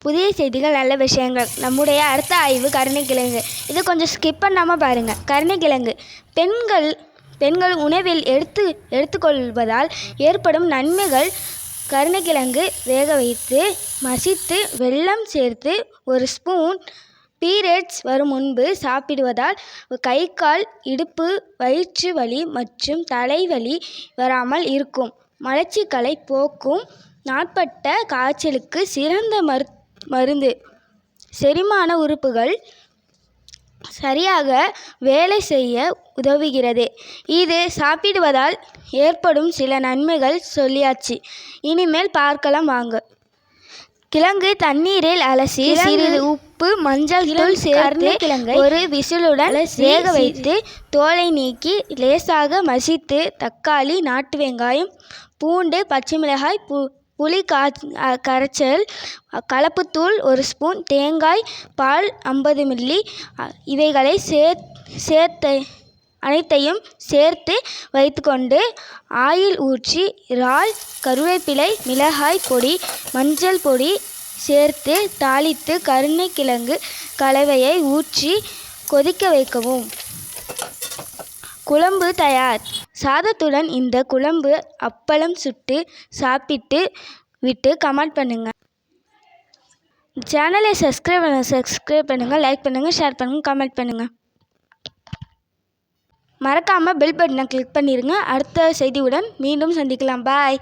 புதிய செய்திகள், நல்ல விஷயங்கள். நம்முடைய அடுத்த ஆய்வு கருணைக்கிழங்கு. இது கொஞ்சம் ஸ்கிப் பண்ணாமல் பாருங்கள். கருணைக்கிழங்கு பெண்கள் உணவில் எடுத்துக்கொள்வதால் ஏற்படும் நன்மைகள். கருணைக்கிழங்கு வேக வைத்து மசித்து வெல்லம் சேர்த்து 1 ஸ்பூன் பீரியட்ஸ் வரும் முன்பு சாப்பிடுவதால் கை கால் இடுப்பு வயிற்று வலி மற்றும் தலைவலி வராமல் இருக்கும். மலச்சிக்கலை போக்கும். நாட்பட்ட காய்ச்சலுக்கு சிறந்த மருந்து. செரிமான உறுப்புகள் சரியாக வேலை செய்ய உதவுகிறது. இது சாப்பிடுவதால் ஏற்படும் சில நன்மைகள் சொல்லியாச்சு. இனிமேல் பார்க்கலாம் வாங்க. கிழங்கு தண்ணீரில் அலசி சிறிது உப்பு மஞ்சள் தூள் சேர்த்து ஒரு விசிலுடன் வேக வைத்து தோலை நீக்கி லேசாக மசித்து தக்காளி, நாட்டு வெங்காயம், பூண்டு, பச்சை மிளகாய், புளி கரைச்சல், கலப்புத்தூள் 1 ஸ்பூன், தேங்காய் பால் 50 மில்லி இவைகளை அனைத்தையும் சேர்த்து வைத்துக்கொண்டு ஆயில் ஊற்றி இறால், கருவேப்பிலை, மிளகாய் பொடி, மஞ்சள் பொடி சேர்த்து தாளித்து கருணைக்கிழங்கு கலவையை ஊற்றி கொதிக்க வைக்கவும். குழம்பு தயார். சாதத்துடன் இந்த குழம்பு அப்பளம் சுட்டு சாப்பிட்டு விட்டு கமெண்ட் பண்ணுங்கள். சேனலை சப்ஸ்கிரைப் பண்ணுங்கள், லைக் பண்ணுங்கள், ஷேர் பண்ணுங்கள், கமெண்ட் பண்ணுங்கள். மறக்காமல் பெல் பட்டனை கிளிக் பண்ணிடுங்க. அடுத்த செய்தியுடன் மீண்டும் சந்திக்கலாம். பாய்.